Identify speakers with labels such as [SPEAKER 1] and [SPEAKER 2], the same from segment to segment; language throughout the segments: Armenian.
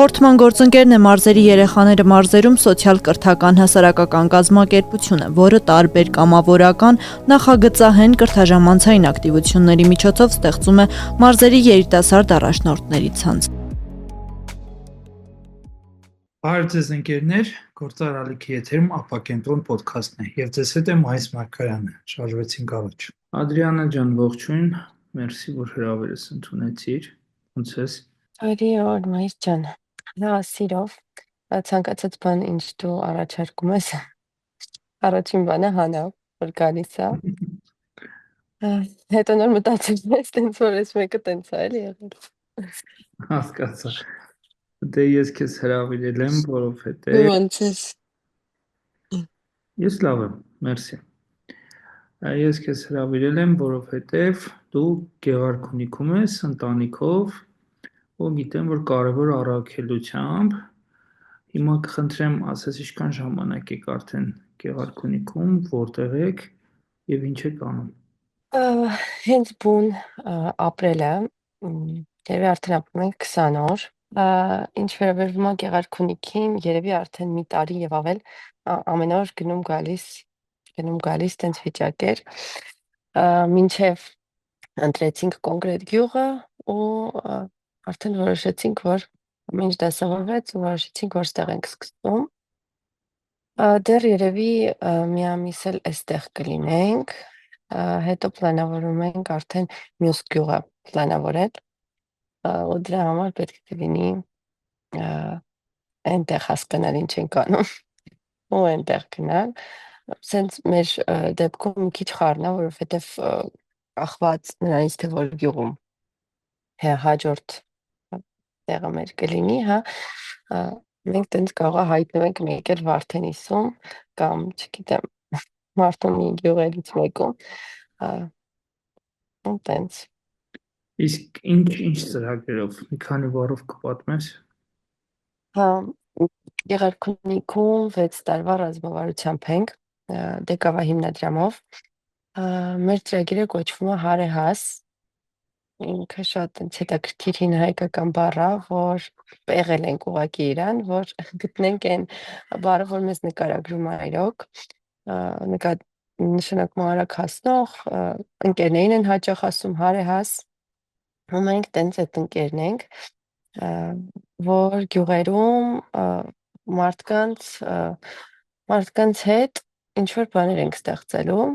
[SPEAKER 1] Հաղորդման գործընկերն է մարզերի երեխաները մարզերում սոցիալ կրթական հասարակական կազմակերպություն է, որը տարբեր կամավորական, նախագծահեն կրթաժամանցային ակտիվությունների միջոցով ստեղծում է մարզերի երիտասարդ առաջնորդների ցանց։
[SPEAKER 2] Բարև ձեզ ընկերներ, գործար ալիքի եթերում ապակենտրոն պոդքասթն է եւ ձեզ հետ է Մայիս Մարկարյանը, շարժվեցինք առաջ։ Ադրիանա ջան, ողջույն, մերսի, որ հրավերս ընդունեցիր, ոնց ես։
[SPEAKER 3] Արի օր Մայիս ջան, լավ սիրով, ցանկացած բան ինչ դու առաջարկում ես, առաջին բանը հանավ, որ գալիս է, հետո նոր մտածում ես, տենց որ ես մեկը տենց է էլի եղել։
[SPEAKER 2] Հասկացա։ Դե ես քեզ հրավիրել եմ, որովհետեւ
[SPEAKER 3] Դու ոնց ես։
[SPEAKER 2] Ես լավ եմ, մերսի։ Ես քեզ հրավիրել եմ, որովհետեւ դու Գեղարքունիքում ես ընտանիքով, ու գիտեմ, որ կարևոր առաքելությամբ հիմա կխնդրեմ, ասես ինչքան ժամանակ եք արդեն Գեղարքունիքում, որտեղ եք եւ ինչ եք անում։
[SPEAKER 3] Հենց բուն ապրել է, երևի արդեն ապրում ենք 20 օր, ինչ վերաբերվում է Գեղարքունիքին, երևի արդեն մի տարի եւ ավել, ամեն օր գնում գալիս տենց վիճակ էր, մինչեւ ընտրեցինք կոնկրետ գյուղը ու արդեն որոշեցինք, որ ամեն ինչ դասավորվեց ու որոշեցինք, որ ստեղ ենք սկսում։ Դեռ երևի մի ամիս էլ այստեղ կլինենք, հետո պլանավորում ենք արդեն մյուս գյուղը պլանավորել, ու դրա համար պետք է կլինի այնտեղ հասկանալ ինչ ենք անում ու այնտեղ գնալ, սենց մեր դեպքում մի քիչ խառն է, որովհետև կախված նրանից, թե որ գյուղում հաջորդ տեղը մեր կլինի, հա, մենք տենց կարող է հայտնվենք մեկ էլ Վարդենիսում կամ, չգիտեմ, Մարտունի գյուղերից մեկում, ու տենց։
[SPEAKER 2] Իսկ ինչ ծրագրերով, մի քանի բառով կպատմես։
[SPEAKER 3] Հա, Գեղարքունիքում 6 տարվա ռազմավարությամբ ենք, Դեկավա հիմնադրամով, մեր ծրագիրը կոչվում է Հարեհաս, ինքը շատ հետաքրքիր հին հայկական բառ է, որ եղել ենք ուղղակի իրան, որ գտնենք այն բառը, որ մեզ նկարագրում է իրոք, նշանակում է արագ հասնող, ընկերներին են հաճախ ասում հարեհաս, ու մենք տենց այդ ընկերն ենք, որ գյուղերում մարդկանց հետ ինչ-որ բաներ ենք ստեղծելու,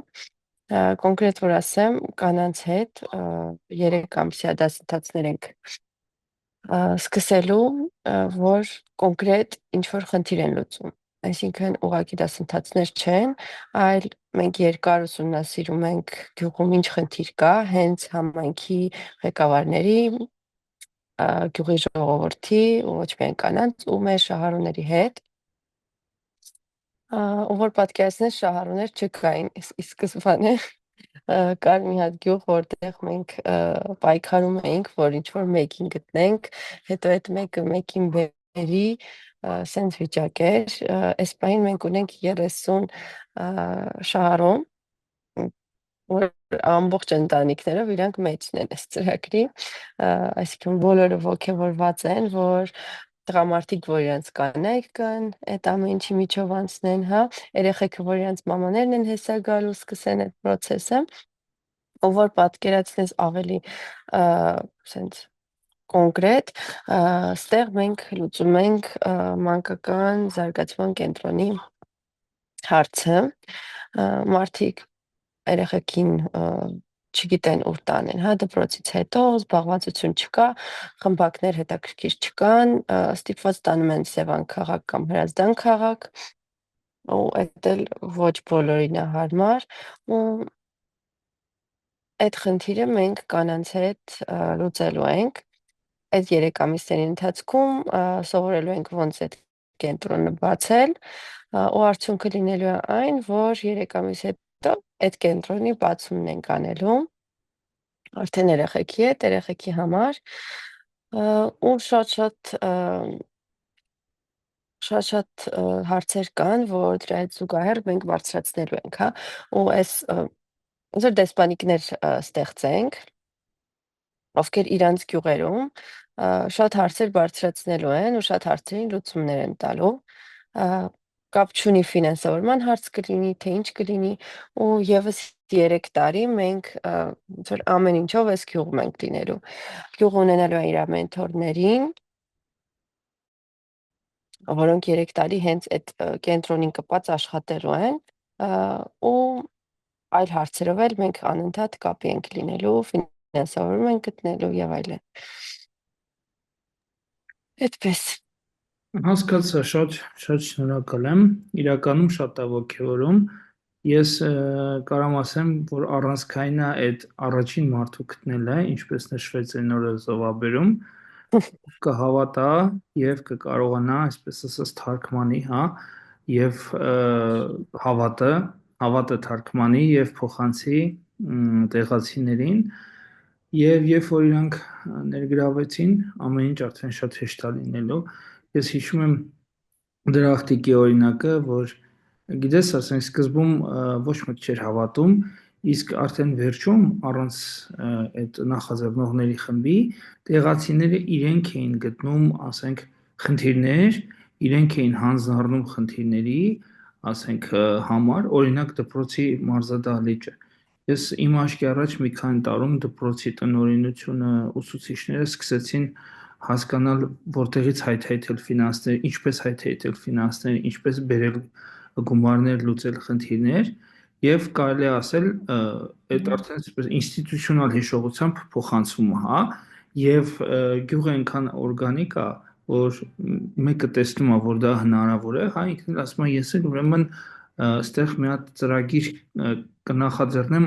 [SPEAKER 3] կոնկրետ որ ասեմ, կանանց հետ 3 ամսյա դասընթացներ ենք սկսելու, որ կոնկրետ ինչ-որ խնդիր են լուծում, այսինքն ուղղակի դասընթացներ չեն, այլ մենք երկար ուսումնասիրում ենք գյուղում ինչ խնդիր կա, հենց համայնքի ղեկավարների, գյուղի ժողովրդի, ոչ միայն կանանց ու մեր շահառուների հետ, ու որ պատկերացնես շահառուներ չկային սկզբանե, կար մի հատ գյուղ, որտեղ մենք պայքարում էինք, որ ինչ-որ մեկին գտնենք, հետո այդ մեկը մեկին բերի, սենց վիճակ էր, այս պահին մենք ունենք 30 շահառու, որ ամբողջ ընտանիքներով իրանք մեջն են այս ծրագրի, այսինքն բոլորը ոգևորված են, որ տղամարդիկ, որ իրանց կանայք կան, այդ ամեն ինչի միջով անցնեն, հա, երեխեքը, որ իրանց մամաներն են հեսա գալու, սկսեն այդ պրոցեսը, ով որ պատկերացնես ավելի սենց կոնկրետ, ստեղ մենք լուծում ենք մանկական զարգացման կենտրոնի հարցը, մարդիկ երեխեքին չգիտեն ուր տանեն, հա, դպրոցից հետո զբաղվածություն չկա, խմբակներ հետաքրքիր չկան, ստիպված տանում են Սևան քաղաք կամ Հրազդան քաղաք, ու այդ էլ ոչ բոլորին է հարմար, ու այդ խնդիրը մենք կանանց հետ լուծելու ենք, այդ 3 ամիսների ընթացքում սովորելու ենք ոնց այդ կենտրոնը բացել, ու արդյունքը լինելու է այն, որ 3 ամիս հետո այդ կենտրոնի բացումն ենք անելու, արդեն երեխեքի հետ, երեխեքի համար, ու շատ հարցեր կան, որ դրա հետ զուգահեռ մենք բարձրացնելու ենք, հա, ու այս ոնց որ դեսպանիկներ ստեղծենք, ովքեր իրանց գյուղերում շատ հարցեր բարձրացնելու են ու շատ հարցերին լուծումներ են տալու։ Կապ չունի ֆինանսավորման հարց կլինի, թե ինչ կլինի, ու եւս 3 տարի մենք ոնց որ ամեն ինչով այս գյուղում ենք լինելու։ Գյուղը ունենալու է իր մենթորներին, որոնք 3 տարի հենց այդ կենտրոնին կպած աշխատելու են, ու այլ հարցերով էլ մենք անընդհատ կապի ենք լինելու, ֆինանսավորում ենք գտնելու եւ այլն։ Այդպես։
[SPEAKER 2] Հասկացա, շատ շնորհակալ եմ։ Իրականում շատ է ոգևորում։ Ես կարամ ասեմ, որ առանցքայինը այդ առաջին մարդու գտնելը, ինչպես նշվեց այն օրը զովաբերում, կհավատա եւ կկարողանա, այսպես ասած, թարգմանի, հա, եւ հավատը թարգմանի եւ փոխանցի տեղացիներին, եւ երբ որ իրանք ներգրավեցին, ամեն ինչ արդեն շատ հեշտ է լինելու։ Ես հիշում եմ դրախտիկի օրինակը, որ գիտես, ասենք սկզբում ոչ մեկ չէր հավատում, իսկ արդեն վերջում առանց այդ նախաձեռնողների խմբի տեղացիները իրենք էին գտնում, ասենք, խնդիրներ, իրենք էին հանձնառնում խնդիրների, ասենք, համար, օրինակ դպրոցի մարզադահլիճը։ Ես իմ աչքի առաջ մի քանի տարում դպրոցի տնօրինությունը, ուսուցիչները սկսեցին հասկանալ, որտեղից հայթայթել ֆինանսներ, ինչպես հայթայթել ֆինանսներ, ինչպես բերել գումարներ, լուծել խնդիրներ, եւ կարելի է ասել, այդ արդեն այսպես ինստիտուցիոնալ հիշողությամբ փոխանցվում է, հա, եւ գյուղը այնքան օրգանիկ է, որ մեկը տեսնում է, որ դա հնարավոր է, հա, ինքն էլ ասում է, ես էլ ուրեմն այստեղ մի հատ ծրագիր կնախաձեռնեմ,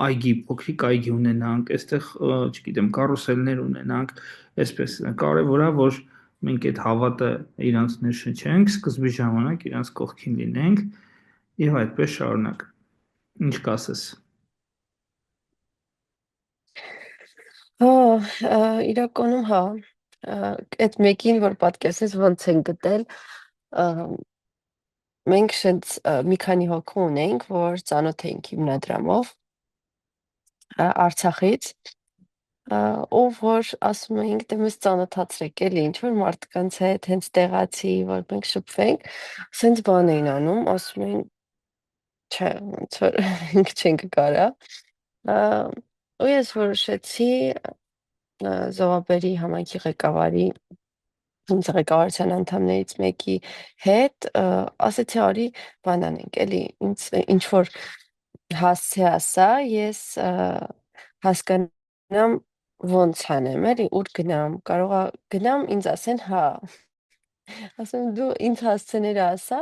[SPEAKER 2] այգի, փոքրիկ այգի ունենանք, այստեղ, չգիտեմ, կարուսելներ ունենանք, այսպես կարևոր է, որ մենք այդ հավատը իրանց ներշնչենք, սկզբի ժամանակ իրանց կողքին լինենք եւ այդպես շարունակ։ Ինչ կասես։
[SPEAKER 3] Իրականում հա, այդ մեկին, որ պատկերացրեց ոնց են գտել, մենք շենց մի քանի հոգու ունենք, որ ծանոթ էինք հիմնադրամով Արցախից, ով որ ասում էինք, դե մեզ ծանոթացրեք էլի, ինչ որ մարդկանց հետ, հենց տեղացի, որ մենք շփվենք, սենց բան էին անում, ասում էին, չէ, ոնց որ ինք չենք կարա, ու ես որոշեցի Զովաբերի համայնքի ղեկավարի ղեկավարության անդամներից մեկի հետ ասեցի արի բան անենք, էլի ինչ որ հասցե ասա, ես հասկանամ ոնց անեմ, էլի ուր գնամ, կարողա գնամ ինձ ասեն հա, ասեմ դու ինձ հասցեները ասա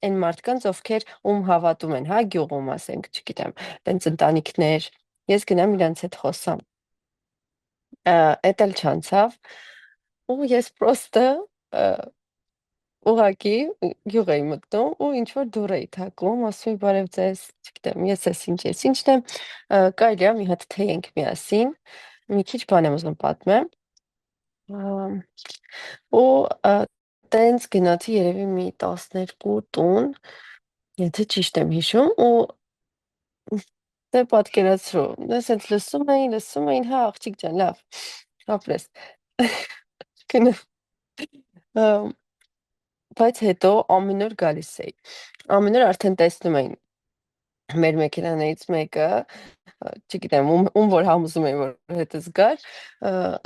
[SPEAKER 3] այն մարդկանց, ովքեր ում հավատում են, հա, գյուղում ասենք, չգիտեմ, տենց ընտանիքներ, ես գնամ իրանց հետ խոսամ։ Էդ էլ չանցավ, ու ես պրոստը ուղակի գյուղ էի մտնում ու ինչ-որ դուռ էի թակում, ասում էի բարև ձեզ, չգիտեմ, ես ինչն եմ, կարելի է մի հատ թեյ ենք միասին, մի քիչ բան եմ ուզում պատմեմ, ու տենց գնացի երևի մի 12 տուն, եթե ճիշտ եմ հիշում, ու դե պատկերացրու, դες այդ լսում էին, հա, աղջիկ ջան, լավ, ապրես, գնամ, բայց հետո ամեն օր գալիս էի, ամեն օր արդեն տեսնում էին մեր մեքենաներից մեկը, չգիտեմ, ում որ համոզում էին, որ հետս գար,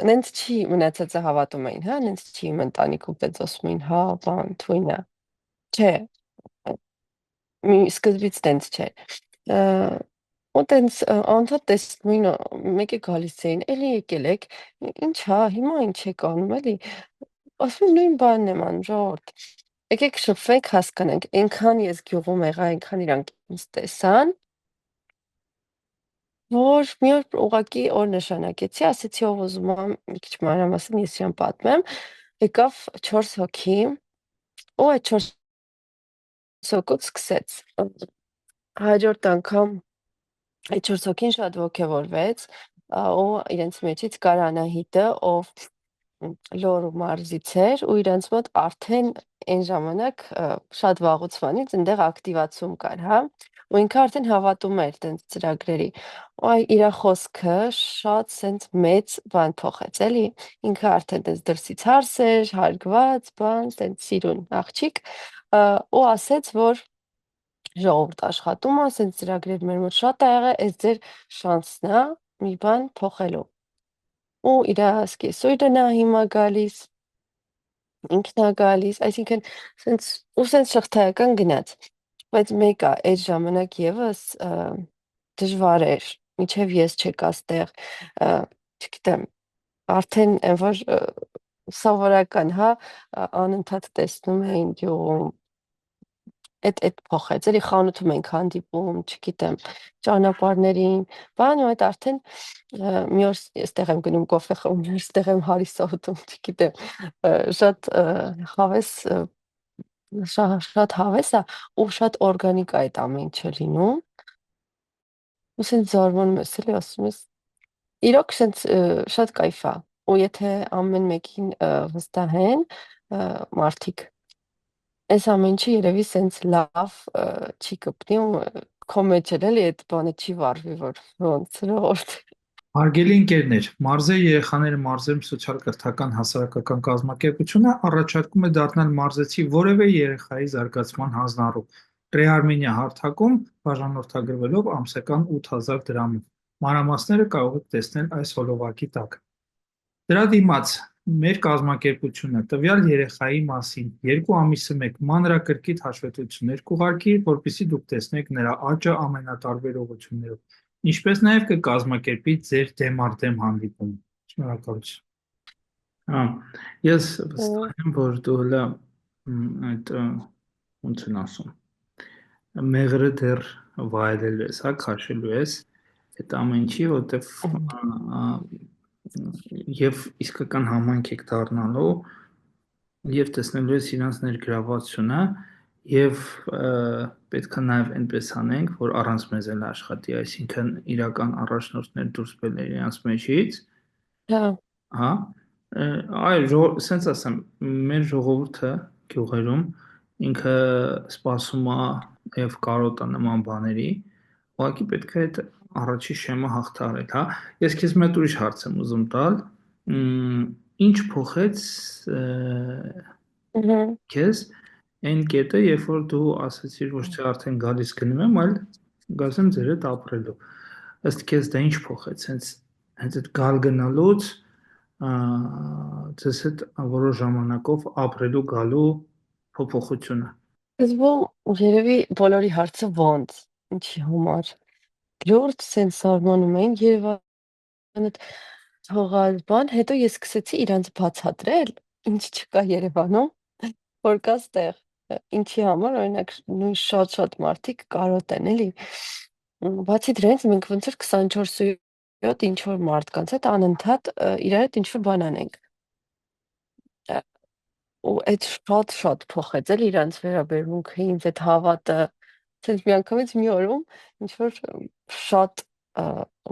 [SPEAKER 3] նենց չի մնացածը հավատում էին, հա, նենց չի իմ ընտանիքում տենց ասում էին, հա, բան, թույնա, չէ, սկզբից տենց չէ, ու տենց անդադ տեսնում էին, մեկ է գալիս էին, էլի եկել եք, ինչ հա, հիմա ինչ եք անում, էլի, ասում նույն բանն եմ անում, ժողովուրդ, եկեք շփվենք, հասկանանք, այնքան ես գյուղում եղա, այնքան իրանք ինձ տեսան, որ մի օր ուղղակի օր նշանակեցի, ասեցի ով ուզում է մի քիչ մանրամասն ես իրան պատմեմ, եկավ 4 հոգի, ու այդ 4 հոգուց սկսեց, հաջորդ անգամ այդ 4 հոգին շատ ոգևորվեց, ու իրենց մեջից կար Անահիտը, ով Լոռու մարզից էր ու իրանց մոտ արդեն այն ժամանակ շատ վաղուց վանից այնտեղ ակտիվացում կար, հա։ Ու ինքը արդեն հավատում էր տենց ծրագրերի։ Ու այ իր խոսքը շատ սենց մեծ բան փոխեց, էլի։ Ինքը արդեն տենց դրսից հարս էր, հարգված, բան, տենց սիրուն աղջիկ, ու ասեց, որ ժողովուրդ աշխատում է, սենց ծրագրեր մեր մոտ շատ ա եղել, այս ձեր շանսն է մի բան փոխելու։ Ու իր սկեսույրն է հիմա գալիս, ինքն է գալիս, այսինքն սենց շղթայական գնաց։ Բայց մեկ է, այդ ժամանակ եւս դժվար էր, մինչև ես չեկա ստեղ, չգիտեմ, արդեն այն որ սովորական, հա, անընդհատ տեսնում էին գյուղում, այդ փոխեց, էլի խանութում ենք հանդիպում, չգիտեմ, ճանապարհներին, բան ու այդ արդեն մի օր ստեղ եմ գնում կոֆե խմում, մի օր ստեղ եմ հարիսա ուտում, չգիտեմ, շատ հավես շատ հավես է ու շատ օրգանիկ է այդ ամեն ինչը լինում։ Ու սենց զարմանում ես, էլի ասում ես, իրոք սենց շատ կայֆ է։ Ու եթե ամեն մեկին վստահեն մարդիկ, այս ամեն ինչը երևի սենց լավ չի կպնի ու քո մեջ էլ էլի այդ բանը չի վարվի, որ ոնց ժողովուրդ։
[SPEAKER 2] Հարգելի ընկերներ, Մարզերի երեխաները մարզերում սոցիալ-կրթական հասարակական կազմակերպությունը առաջարկում է դառնալ մարզեցի որևէ երեխայի զարգացման հանձնառու։ Ռեարմենիա հարթակում բաժանորդագրվելով ամսական 8000 դրամով։ Մանրամասները կարող եք տեսնել այս հոլովակի տակ։ Դրա դիմաց մեր կազմակերպությունը տվյալ երեխայի մասին 2 ամիսը մեկ մանրակրկիտ հաշվետվություններ կուղարկի, որպեսզի դուք տեսնեք նրա աճը ամենատարբեր ուղղություններով, ինչպես նաև կկազմակերպի ձեր դեմարդեմ հանդիպում։ Շնորհակալություն։ Հա, ես վստահ եմ, որ դու հլա այդ ոնց են ասում, մեղրը դեռ վայելելու ես, հա, քաշելու ես այդ ամեն ինչի, որտեվ եւ իսկական համայնք եք դառնալու եւ տեսնելու ես իրանց ներգրավվածությունը եւ պետք է նաեւ այնպես անենք, որ առանց մեզ էլ աշխատի, այսինքն իրական առաջնորդներ դուրս բերել իրանց մեջից,
[SPEAKER 3] Հա,
[SPEAKER 2] հա, սենց ասեմ, մեր ժողովուրդը գյուղերում ինքը սպասում է եւ կարոտ է նման բաների, ուղղակի պետք է այդ առաջի շեմը հաղթարել, հա։ Ես քեզ մի հատ ուրիշ հարց եմ ուզում տալ, ինչ փոխեց քեզ այն կետը, երբ որ դու ասացիր, որ չէ արդեն գալիս գնում եմ, այլ գալիս եմ ձեր հետ ապրելու։ Ըստ քեզ դա ինչ փոխեց, հենց այդ գալ գնալուց ձեզ հետ որոշ ժամանակով ապրելու գալու փոփոխությունը։
[SPEAKER 3] սկզբում երևի բոլորի հարցը ոնց, ինչի համար։ Լուրջ սենց զարմանում էին Երևանը թողալ բան, հետո ես սկսեցի իրանց բացատրել, ինչ չկա Երևանում, որ կա ստեղ, ինչի համար, օրինակ նույն շատ մարդիկ կարոտ են, էլի։ Բացի դրանից մենք ոնց որ 24/7 ինչ որ մարդկանց հետ անընդհատ իրար հետ ինչ որ բան անենք։ Ու այդ շատ փոխեց էլ իրանց վերաբերմունքը, ինձ այդ հավատը, ցենց միանգամից մի օրում ինչ որ շատ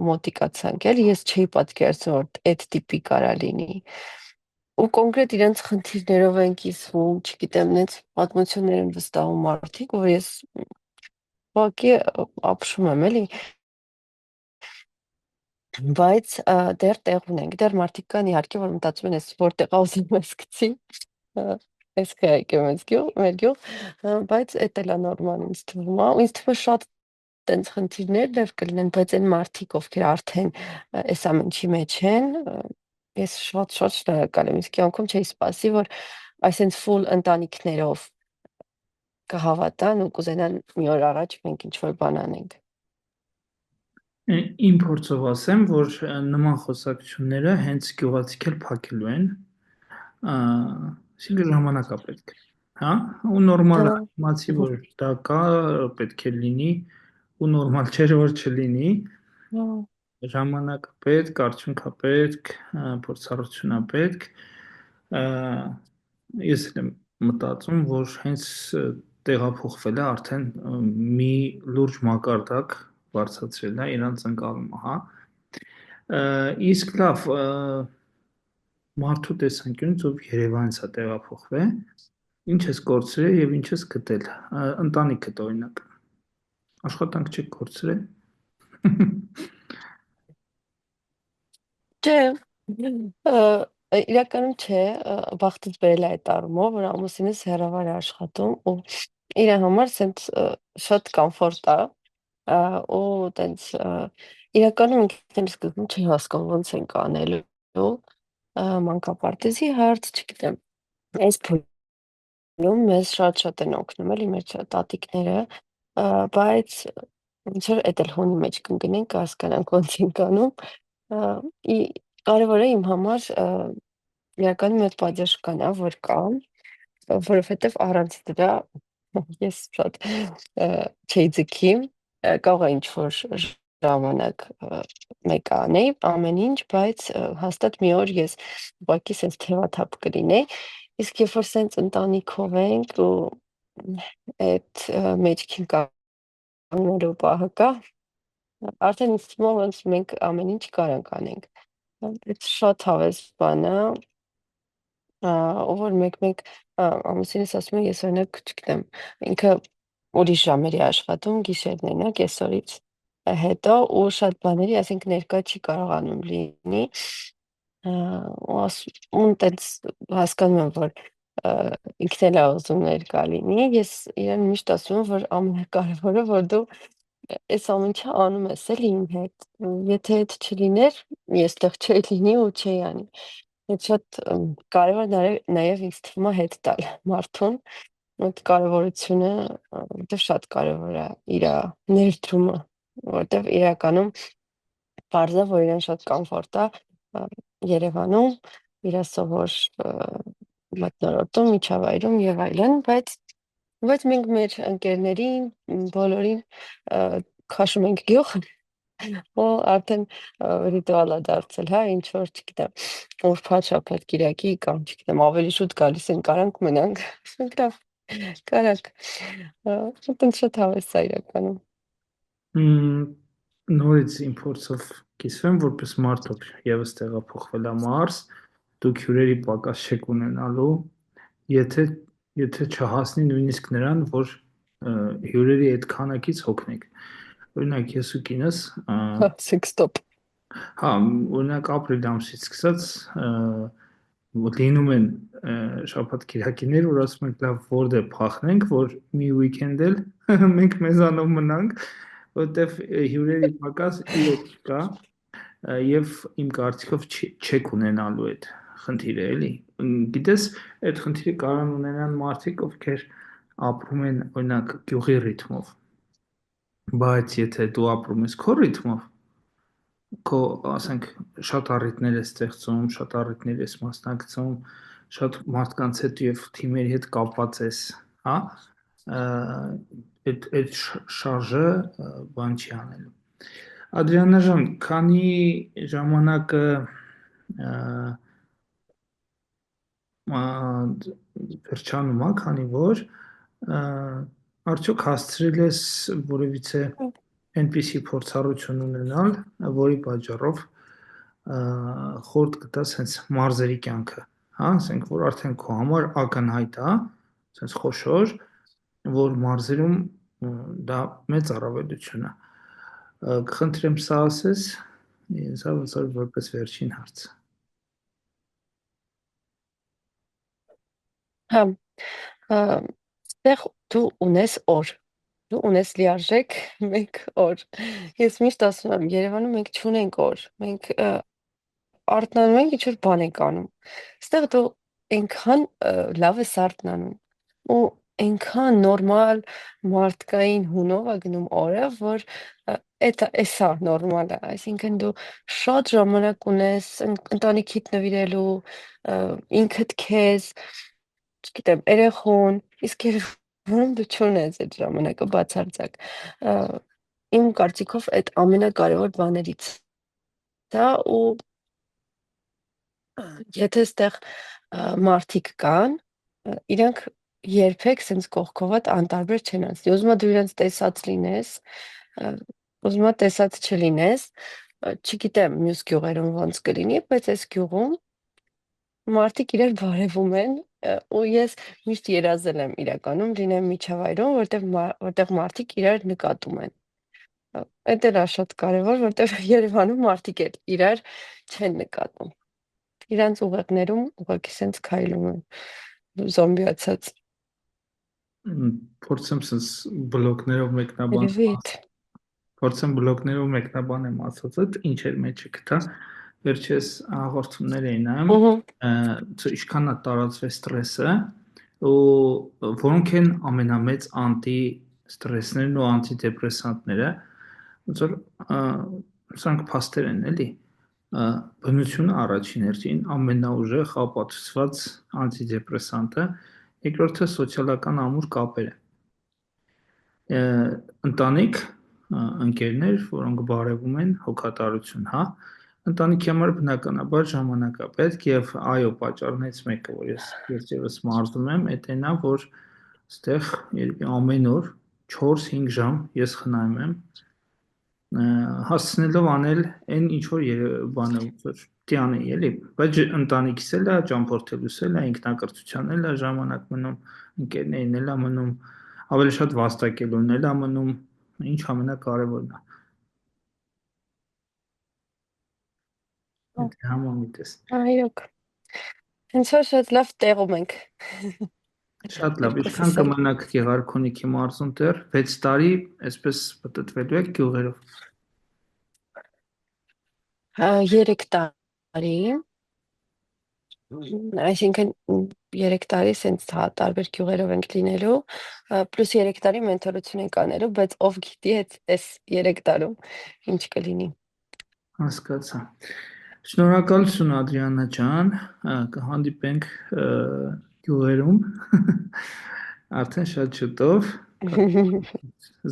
[SPEAKER 3] մոտիկացանք էլ, ես չէի պատկերացնում, որ այդ տիպի կարա լինի։ Ու կոնկրետ իրենց խնդիրներով են կիսվում, չգիտեմ, նենց պատմություններ են վստահում մարդիկ, որ ես ուղղակի ապշում եմ, էլի, բայց դեռ տեղ ունենք, դեռ մարդիկ կան իհարկե, որ մտածում են, ես որտեղ ուզում ես գցի, այս կայք եմ մեր գյուղ, բայց էդ էլ է նորմալ ինձ թվում է, ու ինձ թվում է շատ տենց խնդիրներ դեռ կլինեն, բայց այն մարդիկ, ովքեր արդեն այս ամեն ինչի մեջ են, ես շատ շնորհակալ եմ, իսկ կյանքում չէի սպասի, որ այսենց ֆուլ ընտանիքներով կհավատան ու կուզենան մի օր առաջ մենք ինչ որ բան անենք։
[SPEAKER 2] Իմ փորձով ասեմ, որ նման խոսակցությունները հենց գյուղացիք էլ փակելու են, այսինքն ժամանակ է պետք, հա, ու նորմալ է, իմացի, որ դա կա, պետք է լինի, ու նորմալ չէ, որ չլինի, ժամանակ պետք, արդյունք է պետք, փորձառություն է պետք, ես եմ մտածում, որ հենց տեղափոխվել է արդեն մի լուրջ մակարդակ բարձրացրել է իրանց ընկալումը, հա։ Իսկ լավ, մարդու տեսանկյունից ով Երևանից է տեղափոխվել, Ինչ ես կորցրել եւ ինչ ես գտել։ Ընտանիքդ օրինակ։ Աշխատանք չեք կորցրել։
[SPEAKER 3] Չէ, իրականում չէ, բախտից բերել է այդ առումով, որ ամուսինս հեռավար է աշխատում ու իր համար սենց շատ կոմֆորտ է, ու տենց իրականում ինքն էլ սկզբում չի հասկանում ոնց ենք անելու, մանկապարտեզի հարց, չգիտեմ, այս փուլում մեզ շատ են օգնում էլի մեր տատիկները, բայց ոնց որ էդ էլ հունի մեջ կընկնենք, կհասկանանք ոնց ենք անում, ի կարևոր է իմ համար իրականում այդ պատճառ կան, որ կա, որովհետև առանց դրա ես շատ չէի ձգի, կարող է ինչ-որ ժամանակ մեկ անեի ամեն ինչ, բայց հաստատ մի օր ես ուղղակի սենց թևաթափ կլինեի, իսկ երբ որ սենց ընտանիքով ենք ու այդ մեջքին կանգնելու պահը կա, արդեն ինձ թվում է ոնց մենք ամեն ինչ կարանք անենք։ Այդ շատ հավես բան է, ով որ մեկ-մեկ ամուսինս ասում է, ես օրինակ, չգիտեմ, ինքը ուրիշ ժամերի աշխատում, գիշերներն է, կեսօրից հետո ու շատ բաների, ասենք, ներկա չի կարողանում լինի, ու տենց հասկանում եմ, որ ինքն էլ է ուզում ներկա լինի, ես իրեն միշտ ասում եմ, որ ամենակարևորը, որ դու այս ամեն ինչը անում ես էլի իմ հետ, եթե այդ չլիներ, ես տեղ չէի լինի ու չէի անի։ Այդ շատ կարևոր նաև ինձ թվում է հետ տալ մարդուն, այդ կարևորությունը, որտեվ շատ կարևոր է իրա ներդրումը, որտեվ իրականում պարզ է, որ իրեն շատ կոմֆորտ է Երևանում, իրա սովոր մթնոլորտում, միջավայրում եւ այլն, բայց մենք մեր ընկերներին, բոլորին քաշում ենք գյուղ, ու արդեն ռիտուալ է դարձել, հա, ինչ որ, չգիտեմ, ուրբաթ-շաբաթ կիրակի կամ, չգիտեմ, ավելի շուտ գալիս են, կարանք մնանք, ասենք լավ, կարանք, տենց շատ հավես է իրականում։
[SPEAKER 2] Նորից իմ փորձով կիսվեմ, որպես մարդ, ով եւս տեղափոխվել է Մարս, դուք հյուրերի պակաս չեք ունենալու, եթե չհասնի նույնիսկ նրան, որ հյուրերի այդ քանակից հոգնեք։ Օրինակ ես ու կինս,
[SPEAKER 3] Ասենք ստոպ։
[SPEAKER 2] հա, օրինակ ապրիլ ամսից սկսած լինում են շաբաթ-կիրակիներ, որ ասում ենք լավ որտե փախնենք, որ մի weekend էլ մենք մեզանով մնանք, որտեվ հյուրերի պակաս իրոք կա եւ իմ կարծիքով չեք ունենալու այդ խնդիրը, էլի։ Գիտես, այդ խնդիրը կարող են ունենան մարդիկ, ովքեր ապրում են օրինակ գյուղի ռիթմով, բայց եթե դու ապրում ես քո ռիթմով, քո, ասենք, շատ առիթներ ես ստեղծում, շատ առիթներ ես մասնակցում, շատ մարդկանց հետ եւ թիմերի հետ կապված ես, հա, այդ շարժը բան չի անելու։ Ադրիանա ջան, քանի ժամանակը վերջանում է, քանի որ արդյոք հասցրել ես որևիցե այնպիսի փորձառություն ունենալ, որի պատճառով խորտ կտաս հենց մարզերի կյանքը, հա, ասենք, որ արդեն քո համար ակնհայտ է, ասենց խոշոր, որ մարզերում դա մեծ առավելություն է։ Կխնդրեմ սա ասես, սա որպես վերջին հարց։
[SPEAKER 3] Հա, ստեղ դու ունես օր, դու ունես լիարժեք մեկ օր։ Ես միշտ ասում եմ, Երևանում մենք չունենք օր, մենք արթնանում ենք, ինչ-որ բան ենք անում։ Ստեղ դու այնքան լավ ես արթնանում ու այնքան նորմալ մարդկային հունով է գնում օրը, որ էսա նորմալ է, այսինքն դու շատ ժամանակ ունես ընտանիքիդ նվիրելու, ինքդ քեզ, չգիտեմ, երեխուն, իսկ Երևանում դու չունես այդ ժամանակը բացարձակ։ Իմ կարծիքով այդ ամենակարևոր բաներից դա ու եթե ստեղ մարդիկ կան, իրանք երբեք սենց կողքովդ անտարբեր չեն անցնի, ուզում ես դու իրենց տեսած լինես, ուզում ես տեսած չլինես, չգիտեմ մյուս գյուղերում ոնց կլինի, բայց այս գյուղում մարդիկ իրար բարևում են ու ես միշտ երազել եմ իրականում լինեմ միջավայրում, որտեղ մարդիկ իրար նկատում են։ Էդ էլ է շատ կարևոր, որտեղ Երևանում մարդիկ էլ իրար չեն նկատում։ Իրանց ուղեղներում ուղղակի սենց քայլում են զոմբիացած։
[SPEAKER 2] Փորձեմ sense բլոկներով մեկնաբան
[SPEAKER 3] Երևի էդ։
[SPEAKER 2] Փորձեմ բլոկներով մեկնաբանեմ ասածդ, ինչ էր մեջը գտա։ Վերջերս հաղորդումներ էին նայում, ինչքան է տարածվել ստրեսը, ու որոնք են ամենամեծ անտի-ստրեսներն ու անտիդեպրեսանտները, ոնց որ սրանք փաստեր են, էլի։ Բնությունը առաջին հերթին ամենաուժեղ ապացուցված անտիդեպրեսանտը, երկրորդը սոցիալական ամուր կապերը։ Ընտանիք, ընկերներ, որոնք բարևում են, հոգատարություն, հա, ընտանիքի համար բնականաբար ժամանակ է պետք եւ այո, պատճառներից մեկը, որ ես եւս մարզում եմ, այդ այնա, որ այստեղ երբ ամեն օր 4-5 ժամ ես խնայում եմ հասցնելով անել այն ինչ որ բանը որ տյանի էլի, բայց ընտանիքիս էլ է, ճամփորդելուս էլ է, ինքնակրթության էլ է ժամանակ մնում, ընկերներին էլ է մնում, ավելի շատ վաստակելուն էլ է մնում, ինչ ամենակարևորն է։ Այդ համամիտես։
[SPEAKER 3] Այոք։ Հենց որ շատ լավ տեղում ենք։
[SPEAKER 2] Շատ լավ, ինչքան կմնաք Գեղարքունիքի մարզում դեռ 6 տարի, այսպես պատտվելու եք գյուղերով։
[SPEAKER 3] 3 տարի, այսինքն 3 տարի սենց տարբեր գյուղերով ենք լինելու, պլյուս 3 տարի մենթորություն ենք անելու, բայց ով գիտի այս 3 տարում ինչ կլինի։
[SPEAKER 2] Հասկացա։ Շնորհակալություն Ադրիանա ջան, կհանդիպենք գյուղերում, արդեն շատ շուտով,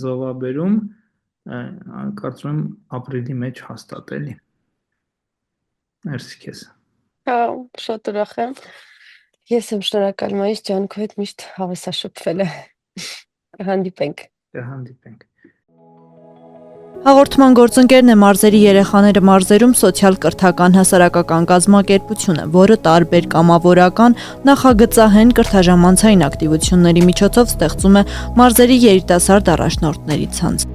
[SPEAKER 2] զովաբերում, կարծում եմ ապրիլի մեջ հաստատ էլի։ Մերսի քեզ։
[SPEAKER 3] Շատ ուրախ եմ։ Ես եմ շնորհակալ Մայիս ջան, քո հետ միշտ հավասարշփվել է։ Հանդիպենք։
[SPEAKER 2] Կհանդիպենք։
[SPEAKER 1] Հաղորդման գործընկերն է Մարզերի երեխաները մարզերում սոցիալ-կրթական հասարակական կազմակերպությունը, որը տարբեր կամավորական, նախագծահեն կրթաժամանցային ակտիվությունների միջոցով ստեղծում է մարզերի երիտասարդ առաջնորդների ցանց։